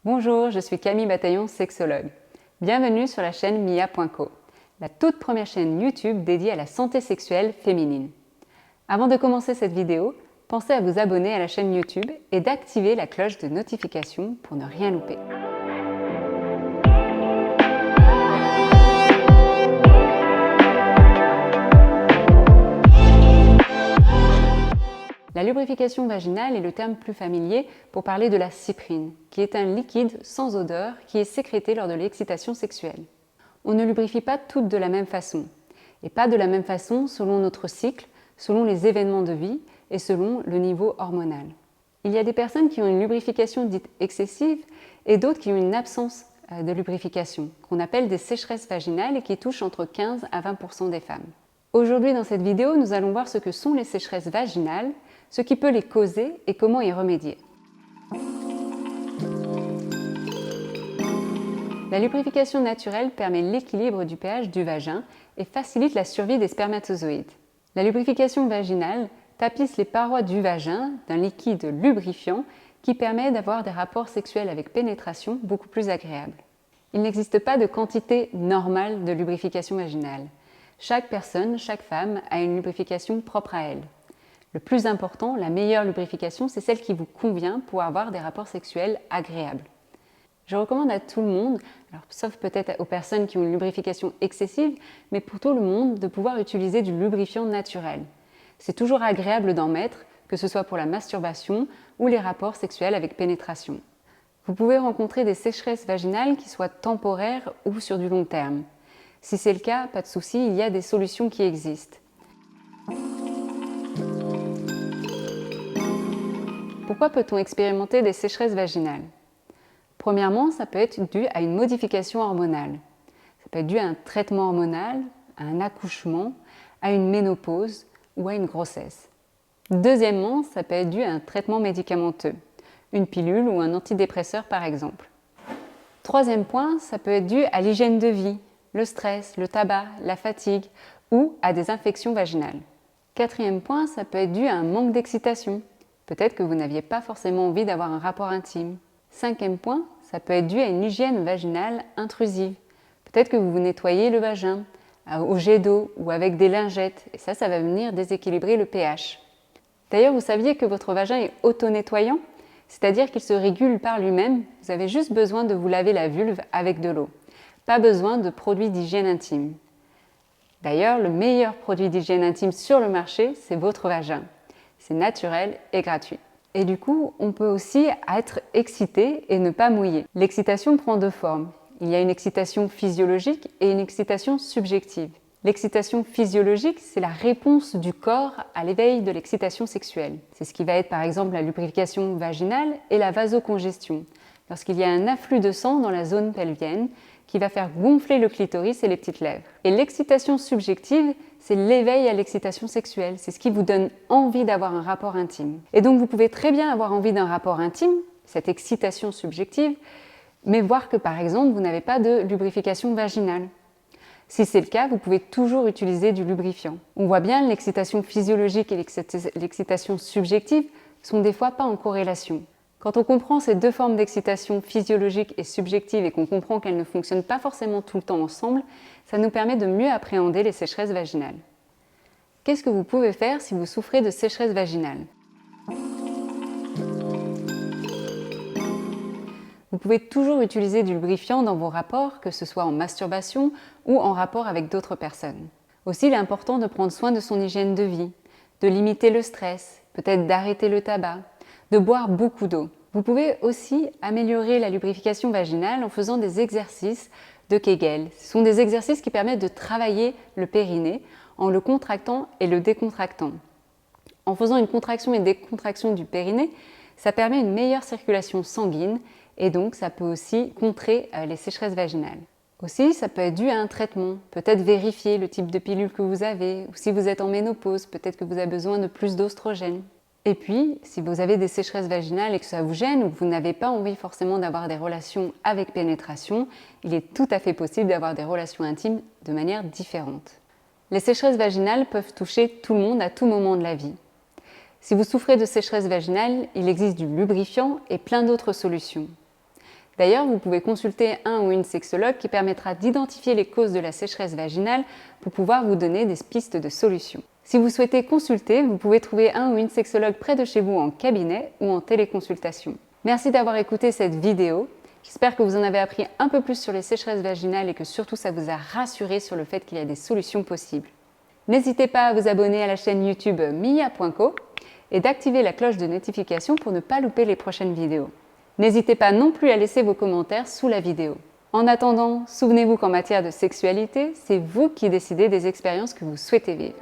Bonjour, je suis Camille Bataillon, sexologue. Bienvenue sur la chaîne Mia.co, la toute première chaîne YouTube dédiée à la santé sexuelle féminine. Avant de commencer cette vidéo, pensez à vous abonner à la chaîne YouTube et d'activer la cloche de notification pour ne rien louper. La lubrification vaginale est le terme plus familier pour parler de la cyprine, qui est un liquide sans odeur qui est sécrété lors de l'excitation sexuelle. On ne lubrifie pas toutes de la même façon, et pas de la même façon selon notre cycle, selon les événements de vie et selon le niveau hormonal. Il y a des personnes qui ont une lubrification dite excessive et d'autres qui ont une absence de lubrification, qu'on appelle des sécheresses vaginales et qui touchent entre 15 à 20% des femmes. Aujourd'hui, dans cette vidéo, nous allons voir ce que sont les sécheresses vaginales, ce qui peut les causer et comment y remédier. La lubrification naturelle permet l'équilibre du pH du vagin et facilite la survie des spermatozoïdes. La lubrification vaginale tapisse les parois du vagin d'un liquide lubrifiant qui permet d'avoir des rapports sexuels avec pénétration beaucoup plus agréables. Il n'existe pas de quantité normale de lubrification vaginale. Chaque personne, chaque femme a une lubrification propre à elle. Le plus important, la meilleure lubrification, c'est celle qui vous convient pour avoir des rapports sexuels agréables. Je recommande à tout le monde, alors, sauf peut-être aux personnes qui ont une lubrification excessive, mais pour tout le monde, de pouvoir utiliser du lubrifiant naturel. C'est toujours agréable d'en mettre, que ce soit pour la masturbation ou les rapports sexuels avec pénétration. Vous pouvez rencontrer des sécheresses vaginales qui soient temporaires ou sur du long terme. Si c'est le cas, pas de souci, il y a des solutions qui existent. Pourquoi peut-on expérimenter des sécheresses vaginales? Premièrement, ça peut être dû à une modification hormonale. Ça peut être dû à un traitement hormonal, à un accouchement, à une ménopause ou à une grossesse. Deuxièmement, ça peut être dû à un traitement médicamenteux, une pilule ou un antidépresseur par exemple. Troisième point, ça peut être dû à l'hygiène de vie, le stress, le tabac, la fatigue ou à des infections vaginales. Quatrième point, ça peut être dû à un manque d'excitation. Peut-être que vous n'aviez pas forcément envie d'avoir un rapport intime. Cinquième point, ça peut être dû à une hygiène vaginale intrusive. Peut-être que vous vous nettoyez le vagin au jet d'eau ou avec des lingettes et ça va venir déséquilibrer le pH. D'ailleurs, vous saviez que votre vagin est auto-nettoyant, c'est-à-dire qu'il se régule par lui-même. Vous avez juste besoin de vous laver la vulve avec de l'eau. Pas besoin de produits d'hygiène intime. D'ailleurs, le meilleur produit d'hygiène intime sur le marché, c'est votre vagin. C'est naturel et gratuit. Et du coup, on peut aussi être excité et ne pas mouiller. L'excitation prend deux formes. Il y a une excitation physiologique et une excitation subjective. L'excitation physiologique, c'est la réponse du corps à l'éveil de l'excitation sexuelle. C'est ce qui va être par exemple la lubrification vaginale et la vasocongestion. Lorsqu'il y a un afflux de sang dans la zone pelvienne qui va faire gonfler le clitoris et les petites lèvres. Et l'excitation subjective, c'est l'éveil à l'excitation sexuelle. C'est ce qui vous donne envie d'avoir un rapport intime. Et donc vous pouvez très bien avoir envie d'un rapport intime, cette excitation subjective, mais voir que par exemple vous n'avez pas de lubrification vaginale. Si c'est le cas, vous pouvez toujours utiliser du lubrifiant. On voit bien l'excitation physiologique et l'excitation subjective sont des fois pas en corrélation. Quand on comprend ces deux formes d'excitation physiologique et subjective et qu'on comprend qu'elles ne fonctionnent pas forcément tout le temps ensemble, ça nous permet de mieux appréhender les sécheresses vaginales. Qu'est-ce que vous pouvez faire si vous souffrez de sécheresse vaginale? Vous pouvez toujours utiliser du lubrifiant dans vos rapports, que ce soit en masturbation ou en rapport avec d'autres personnes. Aussi, il est important de prendre soin de son hygiène de vie, de limiter le stress, peut-être d'arrêter le tabac, de boire beaucoup d'eau. Vous pouvez aussi améliorer la lubrification vaginale en faisant des exercices de Kegel. Ce sont des exercices qui permettent de travailler le périnée en le contractant et le décontractant. En faisant une contraction et décontraction du périnée, ça permet une meilleure circulation sanguine et donc ça peut aussi contrer les sécheresses vaginales. Aussi, ça peut être dû à un traitement. Peut-être vérifier le type de pilule que vous avez ou si vous êtes en ménopause, peut-être que vous avez besoin de plus d'oestrogène. Et puis, si vous avez des sécheresses vaginales et que ça vous gêne ou que vous n'avez pas envie forcément d'avoir des relations avec pénétration, il est tout à fait possible d'avoir des relations intimes de manière différente. Les sécheresses vaginales peuvent toucher tout le monde à tout moment de la vie. Si vous souffrez de sécheresse vaginale, il existe du lubrifiant et plein d'autres solutions. D'ailleurs, vous pouvez consulter un ou une sexologue qui permettra d'identifier les causes de la sécheresse vaginale pour pouvoir vous donner des pistes de solutions. Si vous souhaitez consulter, vous pouvez trouver un ou une sexologue près de chez vous en cabinet ou en téléconsultation. Merci d'avoir écouté cette vidéo. J'espère que vous en avez appris un peu plus sur les sécheresses vaginales et que surtout ça vous a rassuré sur le fait qu'il y a des solutions possibles. N'hésitez pas à vous abonner à la chaîne YouTube Mia.co et d'activer la cloche de notification pour ne pas louper les prochaines vidéos. N'hésitez pas non plus à laisser vos commentaires sous la vidéo. En attendant, souvenez-vous qu'en matière de sexualité, c'est vous qui décidez des expériences que vous souhaitez vivre.